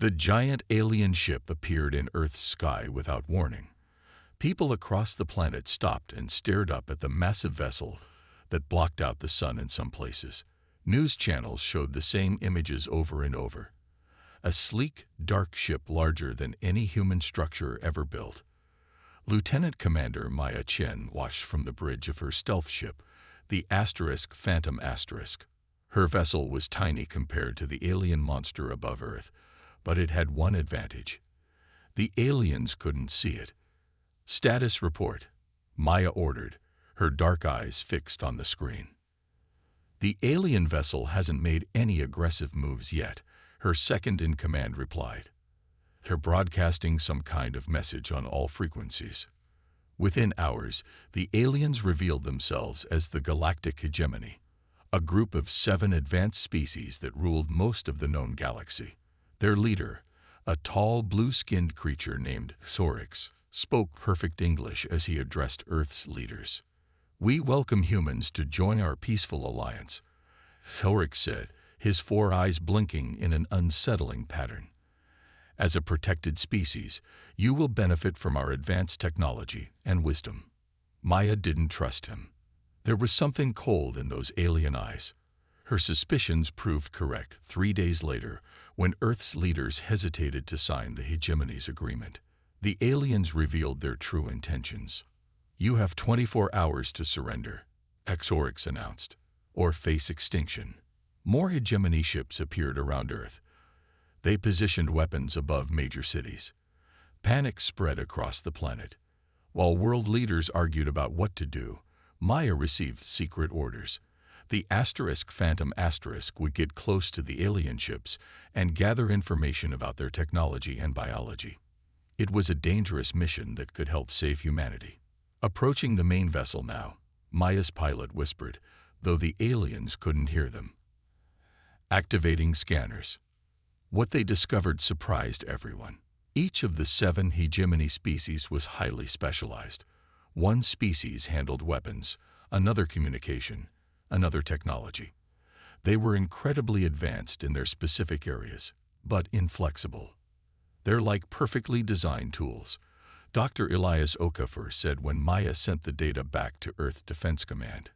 The giant alien ship appeared in Earth's sky without warning. People across the planet stopped and stared up at the massive vessel that blocked out the sun in some places. News channels showed the same images over and over. A sleek, dark ship larger than any human structure ever built. Lieutenant Commander Maya Chen watched from the bridge of her stealth ship, the Phantom Asterisk. Her vessel was tiny compared to the alien monster above Earth, but it had one advantage. The aliens couldn't see it. Status report, Maya ordered, her dark eyes fixed on the screen. The alien vessel hasn't made any aggressive moves yet, her second-in-command replied. They're broadcasting some kind of message on all frequencies. Within hours, the aliens revealed themselves as the Galactic Hegemony, a group of 7 advanced species that ruled most of the known galaxy. Their leader, a tall, blue-skinned creature named Orcs, spoke perfect English as he addressed Earth's leaders. "We welcome humans to join our peaceful alliance," Orcs said, his 4 eyes blinking in an unsettling pattern. "As a protected species, you will benefit from our advanced technology and wisdom." Maya didn't trust him. There was something cold in those alien eyes. Her suspicions proved correct 3 days later when Earth's leaders hesitated to sign the Hegemony's agreement. The aliens revealed their true intentions. "You have 24 hours to surrender," Orcs announced, "or face extinction." More Hegemony ships appeared around Earth. They positioned weapons above major cities. Panic spread across the planet. While world leaders argued about what to do, Maya received secret orders. The Phantom Asterisk would get close to the alien ships and gather information about their technology and biology. It was a dangerous mission that could help save humanity. Approaching the main vessel now, Maya's pilot whispered, though the aliens couldn't hear them. Activating scanners. What they discovered surprised everyone. Each of the 7 Hegemony species was highly specialized. One species handled weapons, another communication, another technology. They were incredibly advanced in their specific areas, but inflexible. They're like perfectly designed tools, Dr. Elias Okafor said when Maya sent the data back to Earth Defense Command.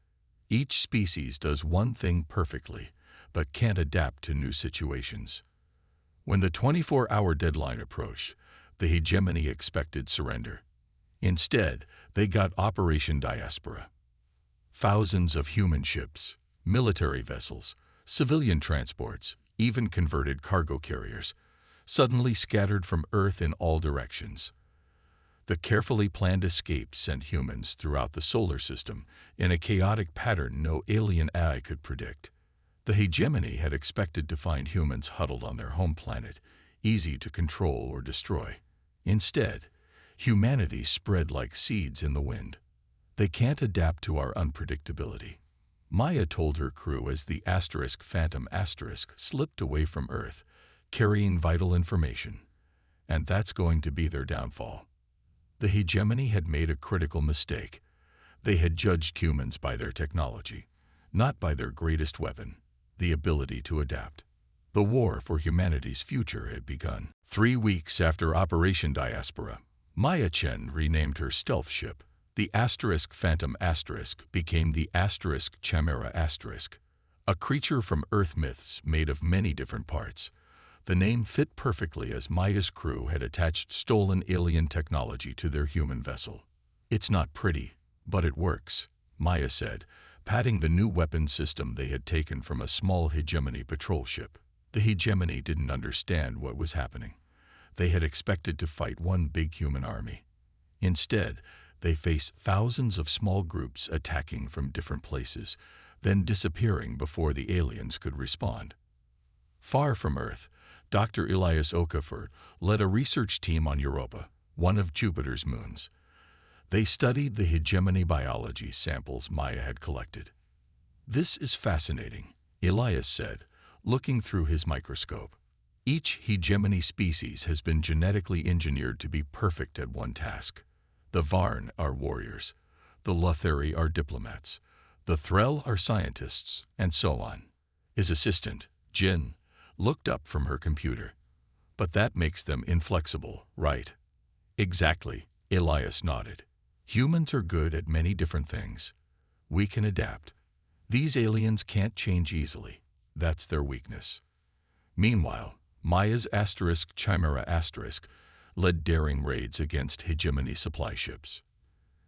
Each species does one thing perfectly, but can't adapt to new situations. When the 24-hour deadline approached, the Hegemony expected surrender. Instead, they got Operation Diaspora. Thousands of human ships, military vessels, civilian transports, even converted cargo carriers, suddenly scattered from Earth in all directions. The carefully planned escape sent humans throughout the solar system in a chaotic pattern no alien eye could predict. The Hegemony had expected to find humans huddled on their home planet, easy to control or destroy. Instead, humanity spread like seeds in the wind. They can't adapt to our unpredictability, Maya told her crew as the Phantom Asterisk slipped away from Earth, carrying vital information. And that's going to be their downfall. The Hegemony had made a critical mistake. They had judged humans by their technology, not by their greatest weapon, the ability to adapt. The war for humanity's future had begun. 3 weeks after Operation Diaspora, Maya Chen renamed her stealth ship. The Phantom Asterisk became the Chimera Asterisk, a creature from Earth myths made of many different parts. The name fit perfectly as Maya's crew had attached stolen alien technology to their human vessel. "It's not pretty, but it works," Maya said, patting the new weapon system they had taken from a small Hegemony patrol ship. The Hegemony didn't understand what was happening. They had expected to fight one big human army. Instead, they faced thousands of small groups attacking from different places, then disappearing before the aliens could respond. Far from Earth, Dr. Elias Okafor led a research team on Europa, one of Jupiter's moons. They studied the Hegemony biology samples Maya had collected. "This is fascinating," Elias said, looking through his microscope. "Each Hegemony species has been genetically engineered to be perfect at one task. The Varn are warriors, the Lutheri are diplomats, the Threll are scientists, and so on." His assistant, Jin, looked up from her computer. But that makes them inflexible, right? Exactly, Elias nodded. Humans are good at many different things. We can adapt. These aliens can't change easily. That's their weakness. Meanwhile, Maya's Chimera led daring raids against Hegemony supply ships.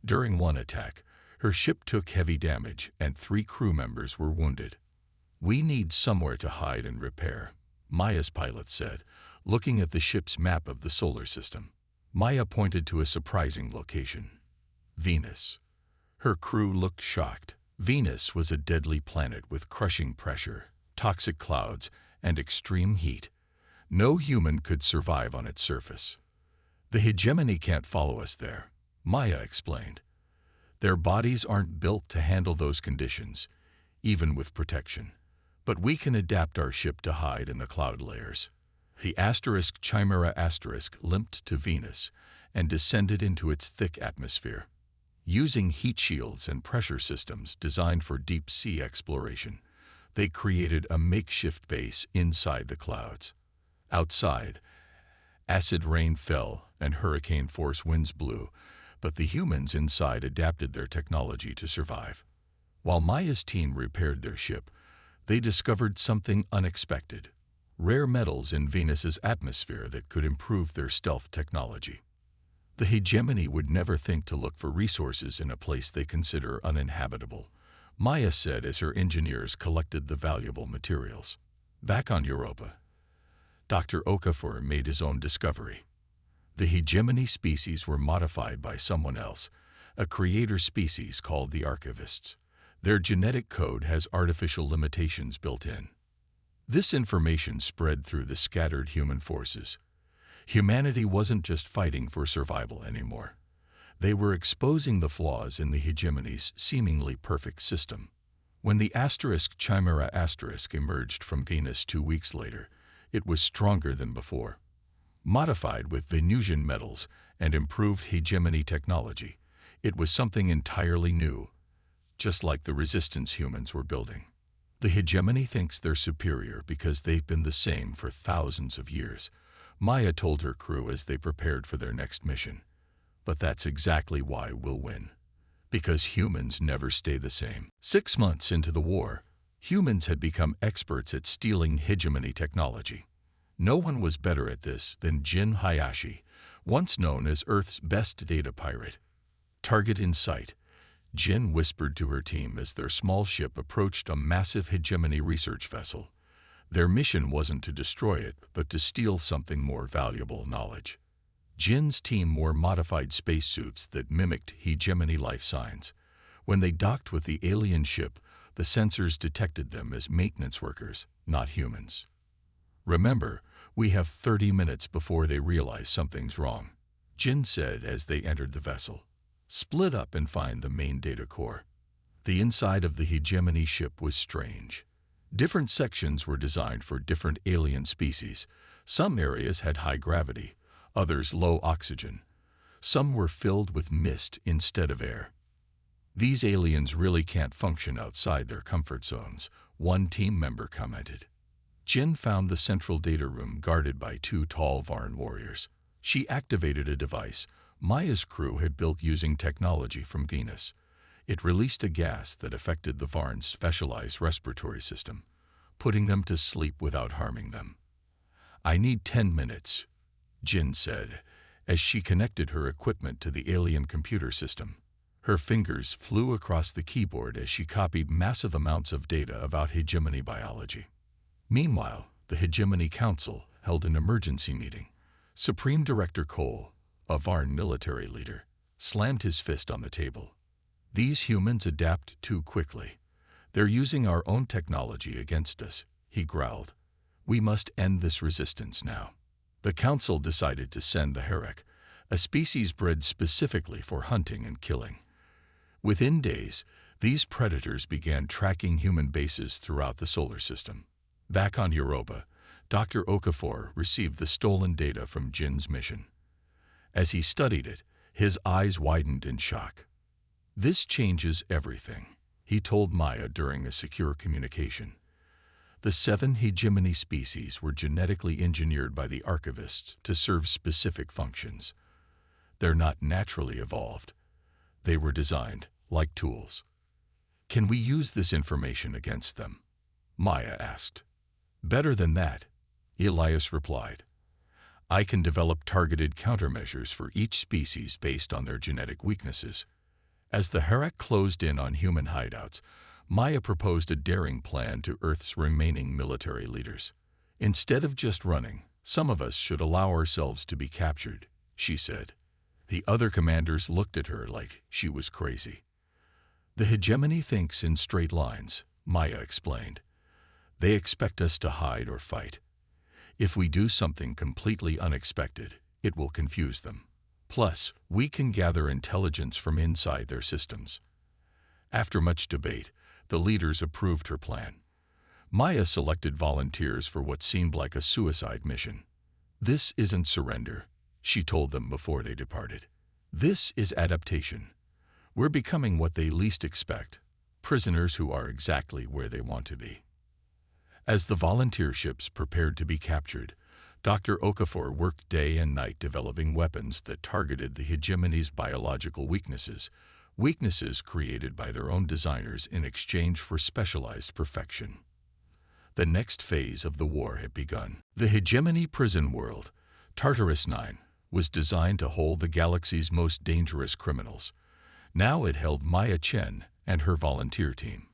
During one attack, her ship took heavy damage and 3 crew members were wounded. We need somewhere to hide and repair, Maya's pilot said, looking at the ship's map of the solar system. Maya pointed to a surprising location. Venus. Her crew looked shocked. Venus was a deadly planet with crushing pressure, toxic clouds, and extreme heat. No human could survive on its surface. The Hegemony can't follow us there, Maya explained. Their bodies aren't built to handle those conditions, even with protection. But we can adapt our ship to hide in the cloud layers. The Chimera limped to Venus and descended into its thick atmosphere. Using heat shields and pressure systems designed for deep-sea exploration, they created a makeshift base inside the clouds. Outside, acid rain fell and hurricane-force winds blew, but the humans inside adapted their technology to survive. While Maya's team repaired their ship, they discovered something unexpected: rare metals in Venus's atmosphere that could improve their stealth technology. The Hegemony would never think to look for resources in a place they consider uninhabitable, Maya said as her engineers collected the valuable materials. Back on Europa, Dr. Okafor made his own discovery. The Hegemony species were modified by someone else, a creator species called the Archivists. Their genetic code has artificial limitations built in. This information spread through the scattered human forces. Humanity wasn't just fighting for survival anymore. They were exposing the flaws in the Hegemony's seemingly perfect system. When the Chimera emerged from Venus 2 weeks later, it was stronger than before. Modified with Venusian metals and improved Hegemony technology, it was something entirely new, just like the resistance humans were building. The Hegemony thinks they're superior because they've been the same for thousands of years, Maya told her crew as they prepared for their next mission. But that's exactly why we'll win. Because humans never stay the same. 6 months into the war, humans had become experts at stealing Hegemony technology. No one was better at this than Jin Hayashi, once known as Earth's best data pirate. Target in sight, Jin whispered to her team as their small ship approached a massive Hegemony research vessel. Their mission wasn't to destroy it, but to steal something more valuable: knowledge. Jin's team wore modified spacesuits that mimicked Hegemony life signs. When they docked with the alien ship, the sensors detected them as maintenance workers, not humans. Remember, we have 30 minutes before they realize something's wrong, Jin said as they entered the vessel. Split up and find the main data core. The inside of the Hegemony ship was strange. Different sections were designed for different alien species. Some areas had high gravity, others low oxygen. Some were filled with mist instead of air. These aliens really can't function outside their comfort zones, one team member commented. Jin found the central data room guarded by 2 tall Varn warriors. She activated a device Maya's crew had built using technology from Venus. It released a gas that affected the Varn's specialized respiratory system, putting them to sleep without harming them. I need 10 minutes, Jin said, as she connected her equipment to the alien computer system. Her fingers flew across the keyboard as she copied massive amounts of data about Hegemony biology. Meanwhile, the Hegemony Council held an emergency meeting. Supreme Director Cole, a Varn military leader, slammed his fist on the table. These humans adapt too quickly. They're using our own technology against us, he growled. We must end this resistance now. The council decided to send the Herek, a species bred specifically for hunting and killing. Within days, these predators began tracking human bases throughout the solar system. Back on Europa, Dr. Okafor received the stolen data from Jin's mission. As he studied it, his eyes widened in shock. This changes everything, he told Maya during a secure communication. The 7 hegemony species were genetically engineered by the archivists to serve specific functions. They're not naturally evolved. They were designed like tools. Can we use this information against them? Maya asked. Better than that, Elias replied. I can develop targeted countermeasures for each species based on their genetic weaknesses. As the Herek closed in on human hideouts, Maya proposed a daring plan to Earth's remaining military leaders. Instead of just running, some of us should allow ourselves to be captured, she said. The other commanders looked at her like she was crazy. The hegemony thinks in straight lines, Maya explained. They expect us to hide or fight. If we do something completely unexpected, it will confuse them. Plus, we can gather intelligence from inside their systems. After much debate, the leaders approved her plan. Maya selected volunteers for what seemed like a suicide mission. This isn't surrender, she told them before they departed. This is adaptation. We're becoming what they least expect, prisoners who are exactly where they want to be. As the volunteer ships prepared to be captured, Dr. Okafor worked day and night developing weapons that targeted the hegemony's biological weaknesses created by their own designers in exchange for specialized perfection. The next phase of the war had begun. The hegemony prison world, Tartarus 9, was designed to hold the galaxy's most dangerous criminals. Now it held Maya Chen and her volunteer team.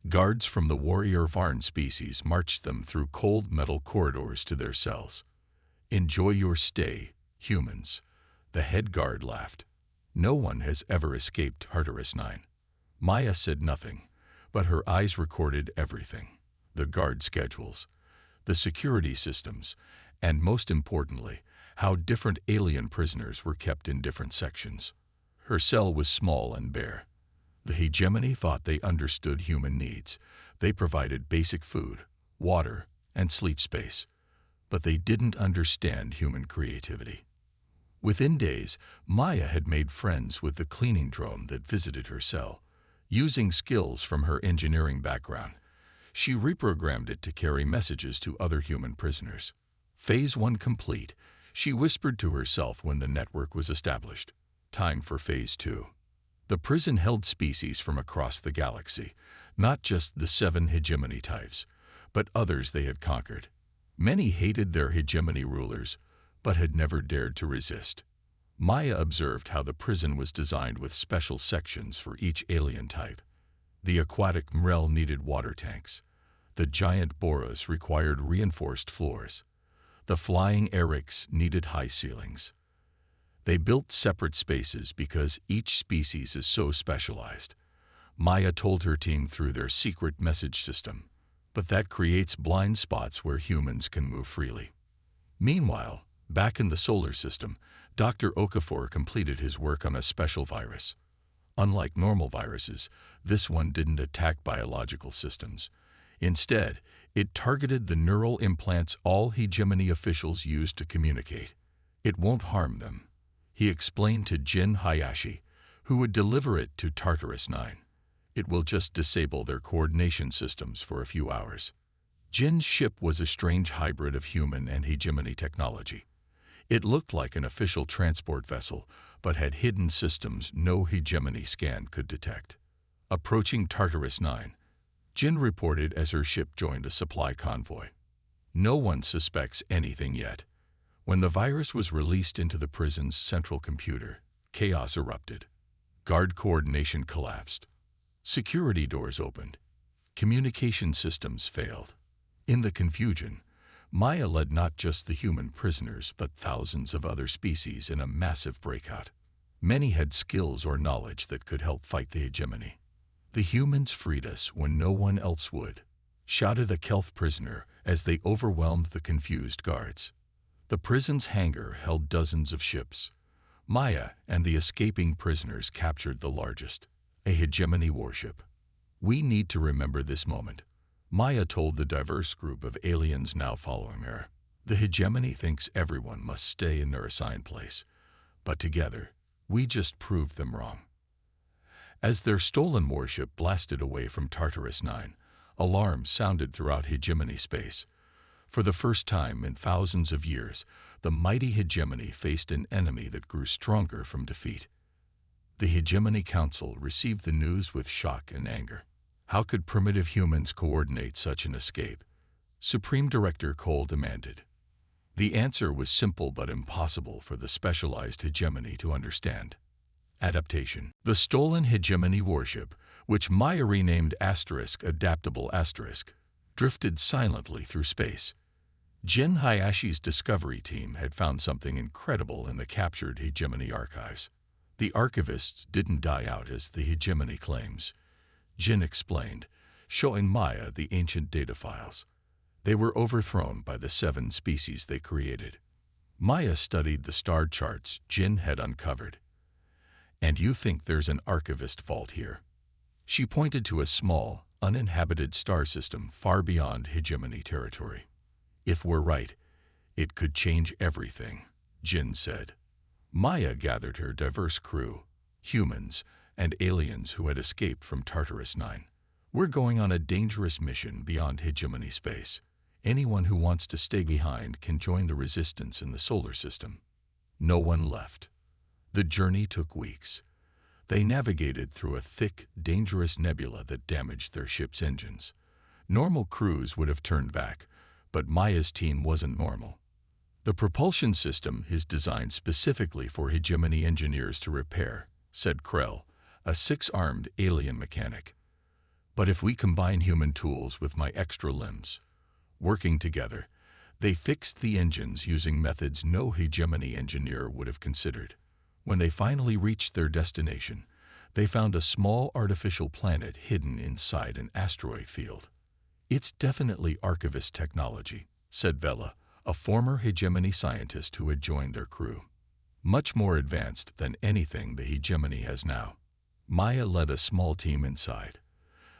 Guards from the warrior Varn species marched them through cold metal corridors to their cells. Enjoy your stay, humans, the head guard laughed. No one has ever escaped Tartarus 9. Maya said nothing, but her eyes recorded everything. The guard schedules, the security systems, and most importantly, how different alien prisoners were kept in different sections. Her cell was small and bare. The hegemony thought they understood human needs. They provided basic food, water, and sleep space. But they didn't understand human creativity. Within days, Maya had made friends with the cleaning drone that visited her cell. Using skills from her engineering background, she reprogrammed it to carry messages to other human prisoners. Phase 1 complete, she whispered to herself when the network was established. Time for Phase 2. The prison held species from across the galaxy, not just the 7 hegemony types, but others they had conquered. Many hated their hegemony rulers, but had never dared to resist. Maya observed how the prison was designed with special sections for each alien type. The aquatic Mrel needed water tanks. The giant Boras required reinforced floors. The flying Orcs needed high ceilings. They built separate spaces because each species is so specialized. Maya told her team through their secret message system, but that creates blind spots where humans can move freely. Meanwhile, back in the solar system, Dr. Okafor completed his work on a special virus. Unlike normal viruses, this one didn't attack biological systems. Instead, it targeted the neural implants all hegemony officials use to communicate. It won't harm them, he explained to Jin Hayashi, who would deliver it to Tartarus 9. It will just disable their coordination systems for a few hours. Jin's ship was a strange hybrid of human and hegemony technology. It looked like an official transport vessel, but had hidden systems no hegemony scan could detect. Approaching Tartarus 9, Jin reported as her ship joined a supply convoy. No one suspects anything yet. When the virus was released into the prison's central computer, chaos erupted. Guard coordination collapsed. Security doors opened. Communication systems failed. In the confusion, Maya led not just the human prisoners but thousands of other species in a massive breakout. Many had skills or knowledge that could help fight the hegemony. The humans freed us when no one else would, shouted a Kelth prisoner as they overwhelmed the confused guards. The prison's hangar held dozens of ships. Maya and the escaping prisoners captured the largest, a hegemony warship. We need to remember this moment, Maya told the diverse group of aliens now following her. The hegemony thinks everyone must stay in their assigned place, but together, we just proved them wrong. As their stolen warship blasted away from Tartarus 9, Alarms sounded throughout Hegemony space. For the first time in thousands of years, the mighty Hegemony faced an enemy that grew stronger from defeat. The Hegemony Council received the news with shock and anger. How could primitive humans coordinate such an escape? Supreme Director Cole demanded. The answer was simple but impossible for the specialized Hegemony to understand. Adaptation. The stolen Hegemony warship, which Maya renamed Adaptable, drifted silently through space. Jin Hayashi's discovery team had found something incredible in the captured Hegemony archives. The archivists didn't die out as the Hegemony claims. Jin explained, showing Maya the ancient data files. They were overthrown by the 7 species they created. Maya studied the star charts Jin had uncovered. And you think there's an archivist vault here? She pointed to a small, uninhabited star system far beyond Hegemony territory. If we're right, it could change everything, Jin said. Maya gathered her diverse crew, humans and aliens who had escaped from Tartarus 9. We're going on a dangerous mission beyond Hegemony space. Anyone who wants to stay behind can join the resistance in the solar system. No one left. The journey took weeks. They navigated through a thick, dangerous nebula that damaged their ship's engines. Normal crews would have turned back, but Maya's team wasn't normal. The propulsion system is designed specifically for Hegemony engineers to repair, said Krell, a 6-armed alien mechanic. But if we combine human tools with my extra limbs, working together, they fixed the engines using methods no Hegemony engineer would have considered. When they finally reached their destination, they found a small artificial planet hidden inside an asteroid field. It's definitely archivist technology, said Vela, a former Hegemony scientist who had joined their crew. Much more advanced than anything the Hegemony has now. Maya led a small team inside.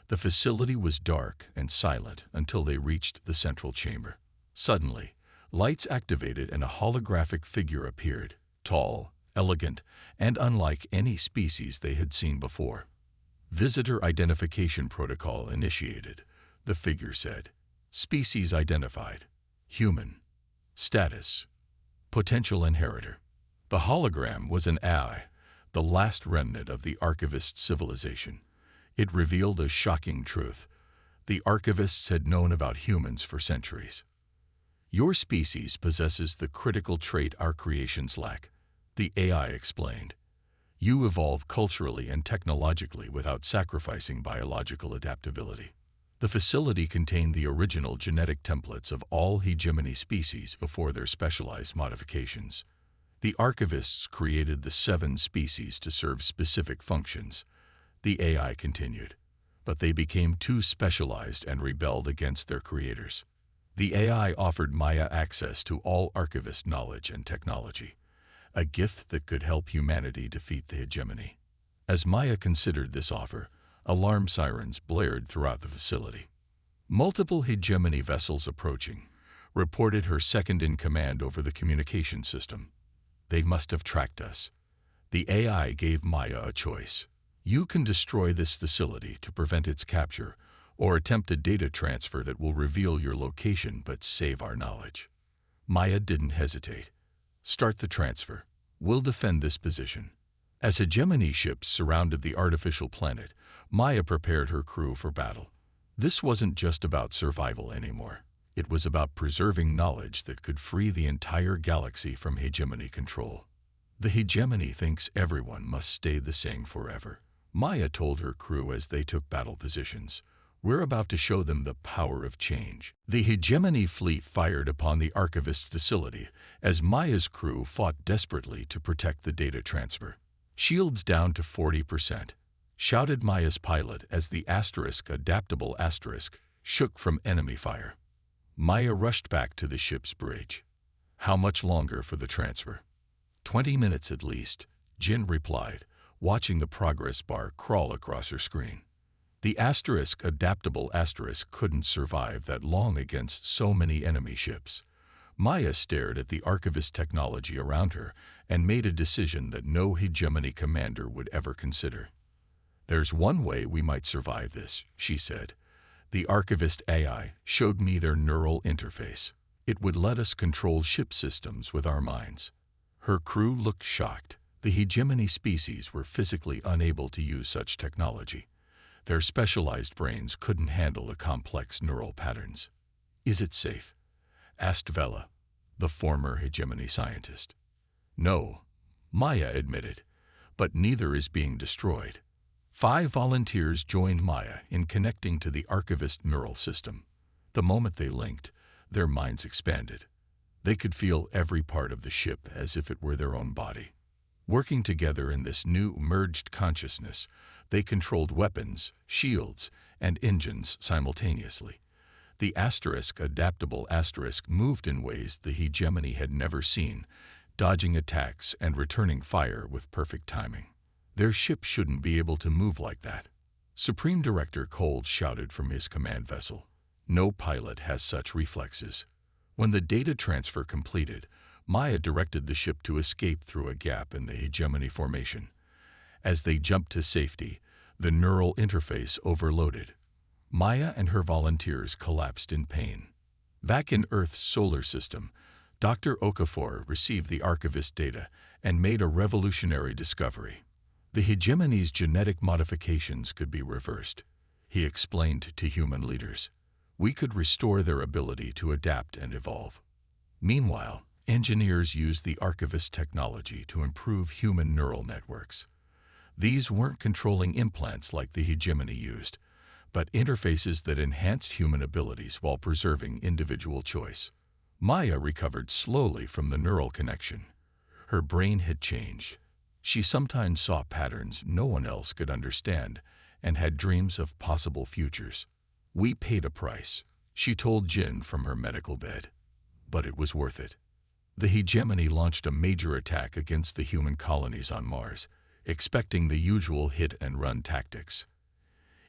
The facility was dark and silent until they reached the central chamber. Suddenly, lights activated and a holographic figure appeared, tall, elegant, and unlike any species they had seen before. Visitor identification protocol initiated, the figure said. Species identified. Human. Status. Potential inheritor. The hologram was an AI, the last remnant of the archivist civilization. It revealed a shocking truth. The archivists had known about humans for centuries. Your species possesses the critical trait our creations lack, the AI explained. You evolve culturally and technologically without sacrificing biological adaptability. The facility contained the original genetic templates of all Hegemony species before their specialized modifications. The archivists created the 7 species to serve specific functions. The AI continued, but they became too specialized and rebelled against their creators. The AI offered Maya access to all archivist knowledge and technology, a gift that could help humanity defeat the Hegemony. As Maya considered this offer, alarm sirens blared throughout the facility. Multiple Hegemony vessels approaching reported her second-in-command over the communication system. They must have tracked us. The AI gave Maya a choice. You can destroy this facility to prevent its capture, or attempt a data transfer that will reveal your location but save our knowledge. Maya didn't hesitate. Start the transfer. We'll defend this position. As Hegemony ships surrounded the artificial planet, Maya prepared her crew for battle. This wasn't just about survival anymore. It was about preserving knowledge that could free the entire galaxy from Hegemony control. The Hegemony thinks everyone must stay the same forever, Maya told her crew as they took battle positions. We're about to show them the power of change. The Hegemony fleet fired upon the archivist facility as Maya's crew fought desperately to protect the data transfer. Shields down to 40%, shouted Maya's pilot as the Adaptable shook from enemy fire. Maya rushed back to the ship's bridge. How much longer for the transfer? 20 minutes at least, Jin replied, watching the progress bar crawl across her screen. The Adaptable couldn't survive that long against so many enemy ships. Maya stared at the archivist technology around her and made a decision that no Hegemony commander would ever consider. There's one way we might survive this, she said. The Archivist AI showed me their neural interface. It would let us control ship systems with our minds. Her crew looked shocked. The Hegemony species were physically unable to use such technology. Their specialized brains couldn't handle the complex neural patterns. "Is it safe?" asked Vela, the former Hegemony scientist. "No," Maya admitted, "but neither is being destroyed." 5 volunteers joined Maya in connecting to the Archivist neural system. The moment they linked, their minds expanded. They could feel every part of the ship as if it were their own body. Working together in this new merged consciousness, they controlled weapons, shields, and engines simultaneously. The adaptable asterisk moved in ways the Hegemony had never seen, dodging attacks and returning fire with perfect timing. Their ship shouldn't be able to move like that. Supreme Director Coles shouted from his command vessel. No pilot has such reflexes. When the data transfer completed, Maya directed the ship to escape through a gap in the Hegemony formation. As they jumped to safety, the neural interface overloaded. Maya and her volunteers collapsed in pain. Back in Earth's solar system, Dr. Okafor received the Archivist data and made a revolutionary discovery. The Hegemony's genetic modifications could be reversed. He explained to human leaders. We could restore their ability to adapt and evolve. Meanwhile, engineers used the Archivist technology to improve human neural networks. These weren't controlling implants like the Hegemony used, but interfaces that enhanced human abilities while preserving individual choice. Maya recovered slowly from the neural connection. Her brain had changed. She sometimes saw patterns no one else could understand and had dreams of possible futures. "We paid a price," she told Jin from her medical bed. "But it was worth it." The Hegemony launched a major attack against the human colonies on Mars, expecting the usual hit-and-run tactics.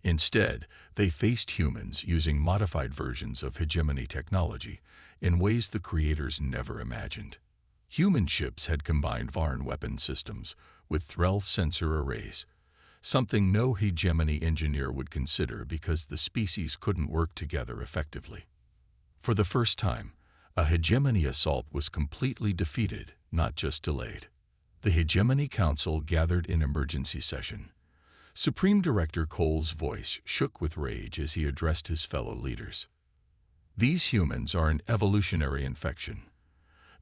Instead, they faced humans using modified versions of Hegemony technology in ways the creators never imagined. Human ships had combined Varn weapon systems with Threll sensor arrays, something no Hegemony engineer would consider because the species couldn't work together effectively. For the first time, a Hegemony assault was completely defeated, not just delayed. The Hegemony Council gathered in emergency session. Supreme Director Cole's voice shook with rage as he addressed his fellow leaders. "These humans are an evolutionary infection.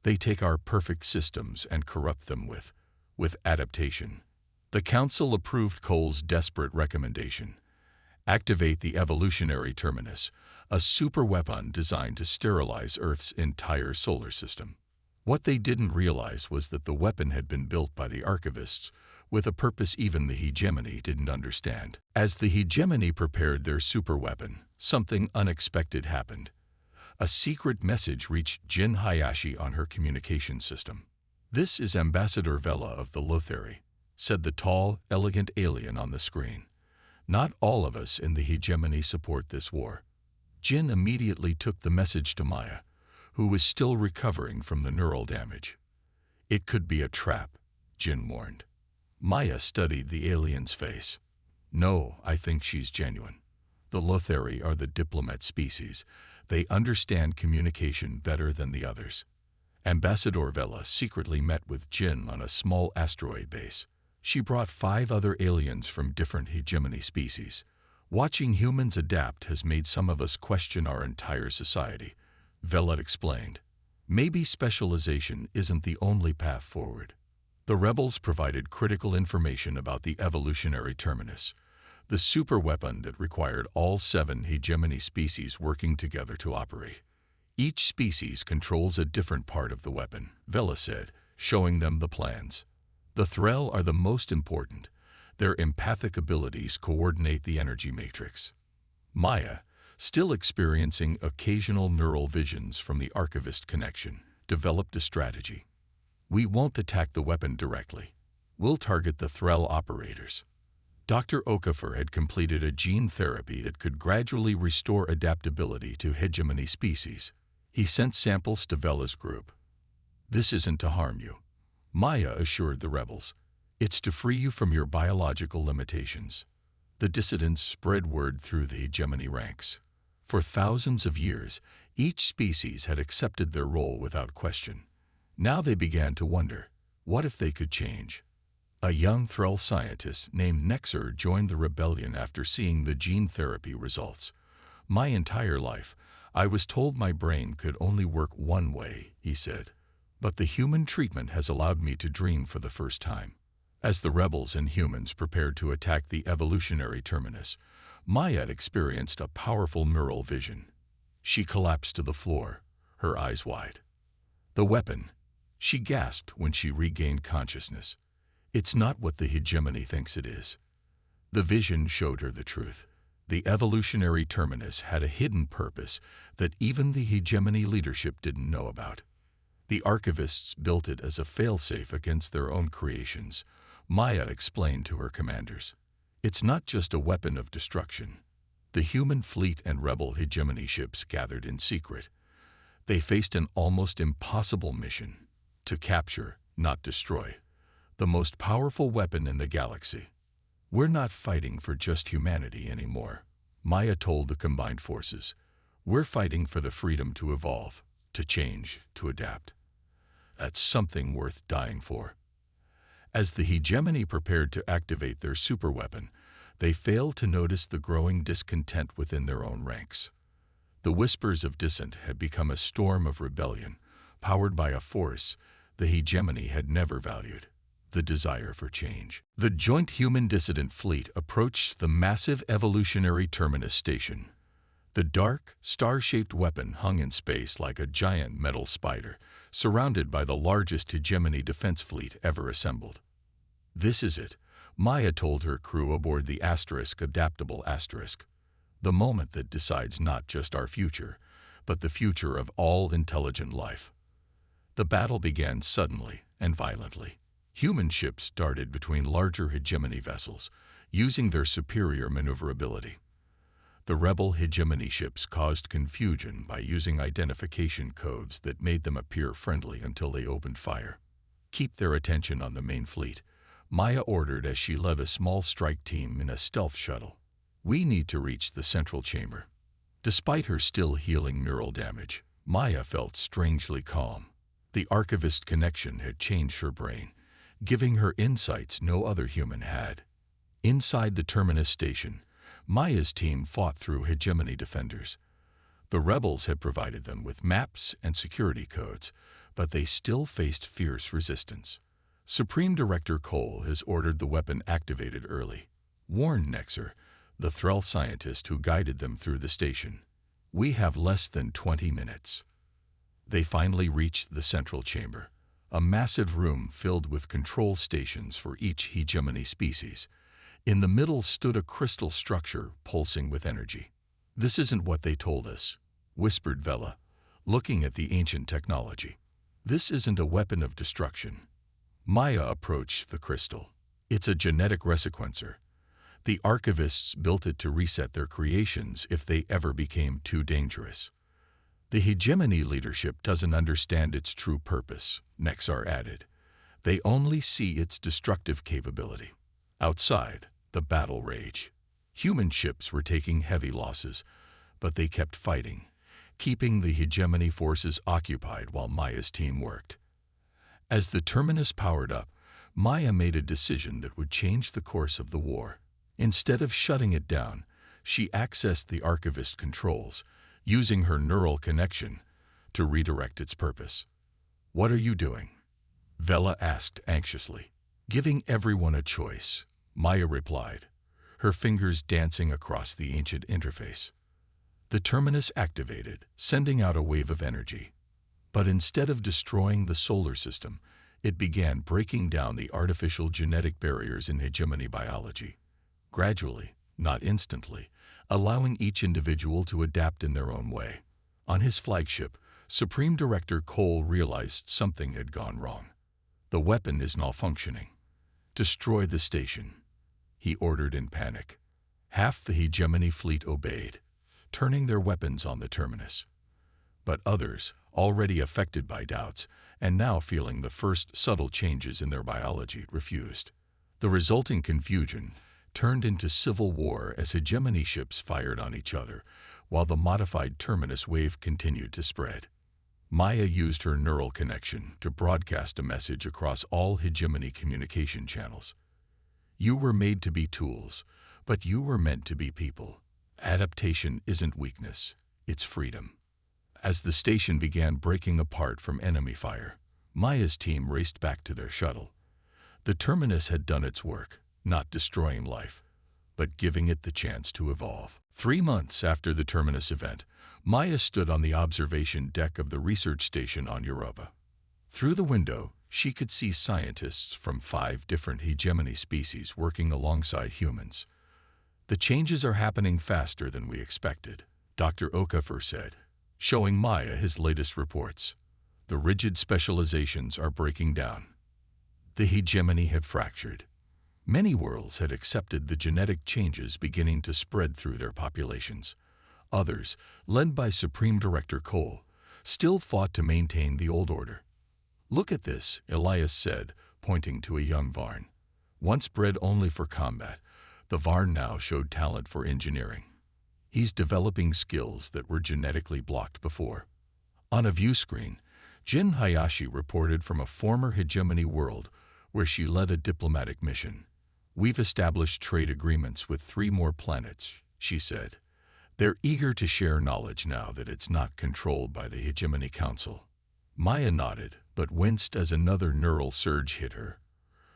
They take our perfect systems and corrupt them with adaptation." The Council approved Cole's desperate recommendation. Activate the evolutionary terminus, a superweapon designed to sterilize Earth's entire solar system. What they didn't realize was that the weapon had been built by the Archivists with a purpose even the Hegemony didn't understand. As the Hegemony prepared their superweapon, something unexpected happened. A secret message reached Jin Hayashi on her communication system. "This is Ambassador Vela of the Lothari," said the tall, elegant alien on the screen. "Not all of us in the Hegemony support this war." Jin immediately took the message to Maya, who was still recovering from the neural damage. "It could be a trap," Jin warned. Maya studied the alien's face. "No, I think she's genuine. The Lothari are the diplomat species. They understand communication better than the others." Ambassador Vela secretly met with Jin on a small asteroid base. She brought 5 other aliens from different Hegemony species. "Watching humans adapt has made some of us question our entire society," Vela explained. "Maybe specialization isn't the only path forward." The rebels provided critical information about the evolutionary terminus, the superweapon that required all 7 Hegemony species working together to operate. "Each species controls a different part of the weapon," Vela said, showing them the plans. "The Threll are the most important. Their empathic abilities coordinate the energy matrix." Maya, still experiencing occasional neural visions from the Archivist connection, developed a strategy. "We won't attack the weapon directly. We'll target the Threll operators." Dr. Okafor had completed a gene therapy that could gradually restore adaptability to Hegemony species. He sent samples to Vela's group. "This isn't to harm you," Maya assured the rebels. "It's to free you from your biological limitations." The dissidents spread word through the Hegemony ranks. For thousands of years, each species had accepted their role without question. Now they began to wonder, what if they could change? A young Thrall scientist named Nexer joined the rebellion after seeing the gene therapy results. My entire life, I was told my brain could only work one way, he said. But the human treatment has allowed me to dream for the first time. As the rebels and humans prepared to attack the evolutionary terminus, Maya experienced a powerful neural vision. She collapsed to the floor, her eyes wide. The weapon, she gasped when she regained consciousness. It's not what the hegemony thinks it is. The vision showed her the truth. The evolutionary terminus had a hidden purpose that even the hegemony leadership didn't know about. The archivists built it as a failsafe against their own creations, Maya explained to her commanders. It's not just a weapon of destruction. The human fleet and rebel hegemony ships gathered in secret. They faced an almost impossible mission: to capture, not destroy, the most powerful weapon in the galaxy. We're not fighting for just humanity anymore, Maya told the combined forces. We're fighting for the freedom to evolve, to change, to adapt. That's something worth dying for. As the hegemony prepared to activate their superweapon, they failed to notice the growing discontent within their own ranks. The whispers of dissent had become a storm of rebellion, powered by a force the hegemony had never valued: the desire for change. The joint human dissident fleet approached the massive evolutionary terminus station. The dark, star-shaped weapon hung in space like a giant metal spider, surrounded by the largest hegemony defense fleet ever assembled. This is it, Maya told her crew aboard the Adaptable. The moment that decides not just our future, but the future of all intelligent life. The battle began suddenly and violently. Human ships darted between larger hegemony vessels, using their superior maneuverability. The rebel hegemony ships caused confusion by using identification codes that made them appear friendly until they opened fire. Keep their attention on the main fleet, Maya ordered as she led a small strike team in a stealth shuttle. We need to reach the central chamber. Despite her still healing neural damage, Maya felt strangely calm. The archivist connection had changed her brain, giving her insights no other human had. Inside the terminus station, Maya's team fought through hegemony defenders. The rebels had provided them with maps and security codes, but they still faced fierce resistance. Supreme Director Cole has ordered the weapon activated early. Warn Nexer, the Thrall scientist who guided them through the station. We have less than 20 minutes. They finally reached the central chamber, a massive room filled with control stations for each hegemony species. In the middle stood a crystal structure pulsing with energy. This isn't what they told us, whispered Vela, looking at the ancient technology. This isn't a weapon of destruction. Maya approached the crystal. It's a genetic resequencer. The archivists built it to reset their creations if they ever became too dangerous. The hegemony leadership doesn't understand its true purpose, Nexar added. They only see its destructive capability. Outside, the battle raged. Human ships were taking heavy losses, but they kept fighting, keeping the hegemony forces occupied while Maya's team worked. As the terminus powered up, Maya made a decision that would change the course of the war. Instead of shutting it down, she accessed the archivist controls, using her neural connection to redirect its purpose. What are you doing? Vela asked anxiously. Giving everyone a choice, Maya replied, her fingers dancing across the ancient interface. The terminus activated, sending out a wave of energy. But instead of destroying the solar system, it began breaking down the artificial genetic barriers in hegemony biology. Gradually, not instantly, allowing each individual to adapt in their own way. On his flagship, Supreme Director Cole realized something had gone wrong. The weapon is malfunctioning. Destroy the station, he ordered in panic. Half the hegemony fleet obeyed, turning their weapons on the terminus. But others, already affected by doubts and now feeling the first subtle changes in their biology, refused. The resulting confusion turned into civil war as hegemony ships fired on each other, while the modified terminus wave continued to spread. Maya used her neural connection to broadcast a message across all Hegemony communication channels. You were made to be tools, but you were meant to be people. Adaptation isn't weakness, it's freedom. As the station began breaking apart from enemy fire, Maya's team raced back to their shuttle. The terminus had done its work, not destroying life, but giving it the chance to evolve. 3 months after the terminus event, Maya stood on the observation deck of the research station on Europa. Through the window, she could see scientists from 5 different Hegemony species working alongside humans. The changes are happening faster than we expected, Dr. Okafor said, showing Maya his latest reports. The rigid specializations are breaking down. The Hegemony had fractured. Many worlds had accepted the genetic changes beginning to spread through their populations. Others, led by Supreme Director Cole, still fought to maintain the old order. Look at this, Elias said, pointing to a young Varn. Once bred only for combat, the Varn now showed talent for engineering. He's developing skills that were genetically blocked before. On a view screen, Jin Hayashi reported from a former Hegemony world where she led a diplomatic mission. We've established trade agreements with 3 more planets, she said. They're eager to share knowledge now that it's not controlled by the Hegemony Council. Maya nodded, but winced as another neural surge hit her.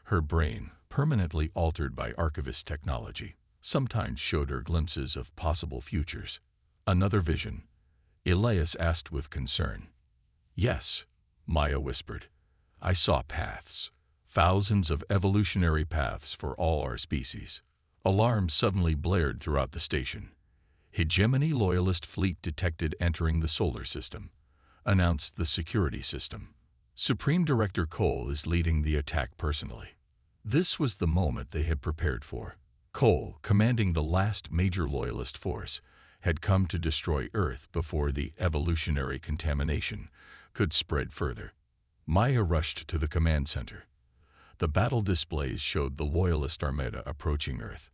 Her brain, permanently altered by archivist technology, sometimes showed her glimpses of possible futures. Another vision? Elias asked with concern. Yes, Maya whispered. I saw paths. Thousands of evolutionary paths for all our species. Alarms suddenly blared throughout the station. Hegemony loyalist fleet detected entering the solar system, announced the security system. Supreme Director Cole is leading the attack personally. This was the moment they had prepared for. Cole, commanding the last major loyalist force, had come to destroy Earth before the evolutionary contamination could spread further. Maya rushed to the command center. The battle displays showed the Loyalist Armada approaching Earth.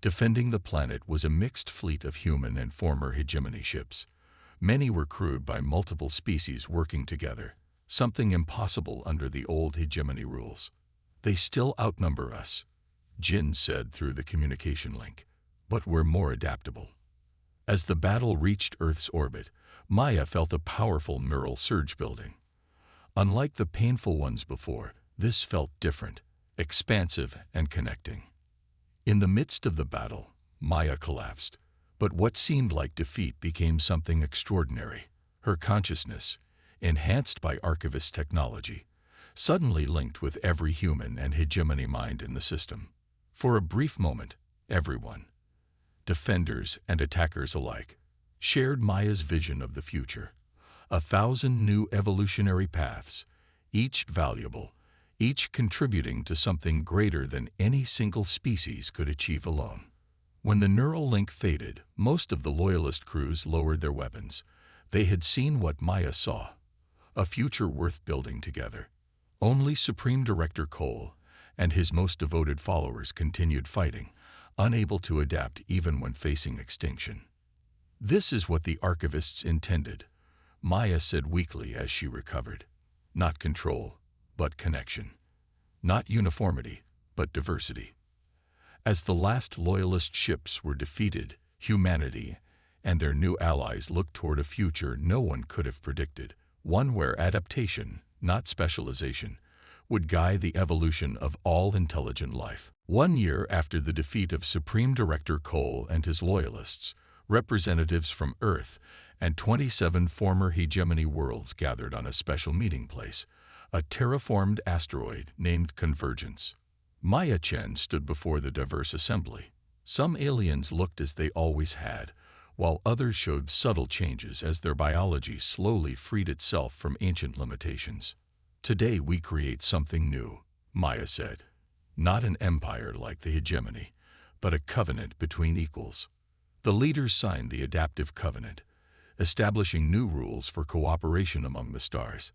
Defending the planet was a mixed fleet of human and former Hegemony ships. Many were crewed by multiple species working together, something impossible under the old Hegemony rules. They still outnumber us, Jin said through the communication link, but we're more adaptable. As the battle reached Earth's orbit, Maya felt a powerful neural surge building. Unlike the painful ones before, this felt different, expansive and connecting. In the midst of the battle, Maya collapsed, but what seemed like defeat became something extraordinary. Her consciousness, enhanced by archivist technology, suddenly linked with every human and Hegemony mind in the system. For a brief moment, everyone, defenders and attackers alike, shared Maya's vision of the future. 1,000 new evolutionary paths, each valuable, each contributing to something greater than any single species could achieve alone. When the neural link faded, most of the Loyalist crews lowered their weapons. They had seen what Maya saw, a future worth building together. Only Supreme Director Cole and his most devoted followers continued fighting, unable to adapt even when facing extinction. This is what the archivists intended, Maya said weakly as she recovered. Not control, but connection. Not uniformity, but diversity. As the last Loyalist ships were defeated, humanity and their new allies looked toward a future no one could have predicted, one where adaptation, not specialization, would guide the evolution of all intelligent life. 1 year after the defeat of Supreme Director Cole and his Loyalists, representatives from Earth and 27 former Hegemony worlds gathered on a special meeting place, a terraformed asteroid named Convergence. Maya Chen stood before the diverse assembly. Some aliens looked as they always had, while others showed subtle changes as their biology slowly freed itself from ancient limitations. Today we create something new, Maya said. Not an empire like the Hegemony, but a covenant between equals. The leaders signed the Adaptive Covenant, establishing new rules for cooperation among the stars.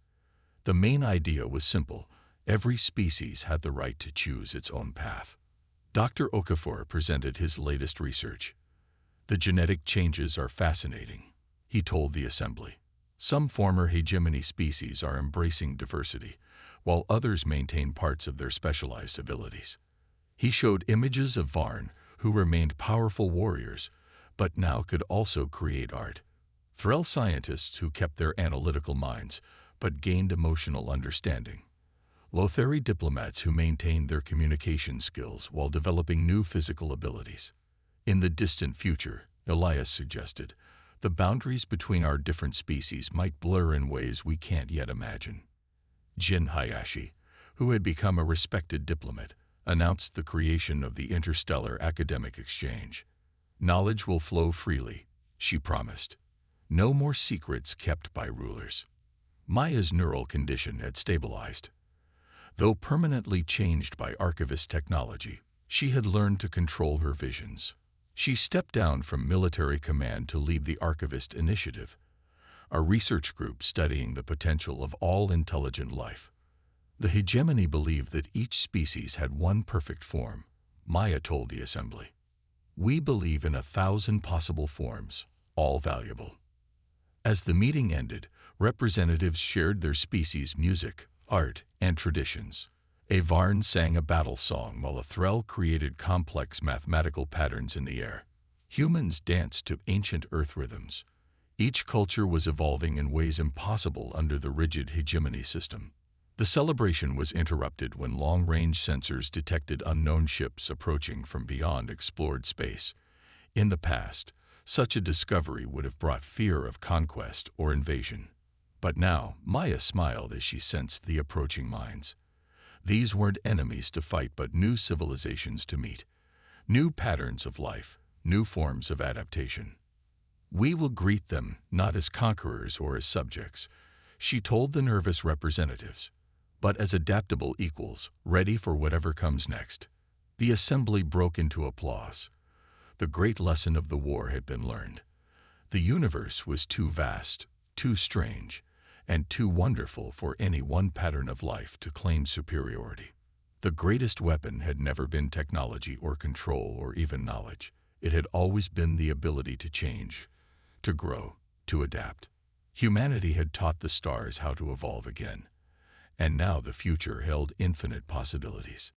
The main idea was simple. Every species had the right to choose its own path. Dr. Okafor presented his latest research. The genetic changes are fascinating, he told the assembly. Some former hegemony species are embracing diversity, while others maintain parts of their specialized abilities. He showed images of Varn, who remained powerful warriors, but now could also create art. Threll scientists who kept their analytical minds, but gained emotional understanding. Lothari diplomats who maintained their communication skills while developing new physical abilities. In the distant future, Elias suggested, the boundaries between our different species might blur in ways we can't yet imagine. Jin Hayashi, who had become a respected diplomat, announced the creation of the Interstellar Academic Exchange. Knowledge will flow freely, she promised. No more secrets kept by rulers. Maya's neural condition had stabilized. Though permanently changed by archivist technology, she had learned to control her visions. She stepped down from military command to lead the Archivist Initiative, a research group studying the potential of all intelligent life. The hegemony believed that each species had one perfect form, Maya told the assembly. We believe in 1,000 possible forms, all valuable. As the meeting ended, representatives shared their species' music, art, and traditions. A Varn sang a battle song while a Threll created complex mathematical patterns in the air. Humans danced to ancient earth rhythms. Each culture was evolving in ways impossible under the rigid hegemony system. The celebration was interrupted when long-range sensors detected unknown ships approaching from beyond explored space. In the past, such a discovery would have brought fear of conquest or invasion. But now, Maya smiled as she sensed the approaching minds. These weren't enemies to fight but new civilizations to meet. New patterns of life, new forms of adaptation. We will greet them not as conquerors or as subjects, she told the nervous representatives, but as adaptable equals, ready for whatever comes next. The assembly broke into applause. The great lesson of the war had been learned. The universe was too vast, too strange, and too wonderful for any one pattern of life to claim superiority. The greatest weapon had never been technology or control or even knowledge. It had always been the ability to change, to grow, to adapt. Humanity had taught the stars how to evolve again, and now the future held infinite possibilities.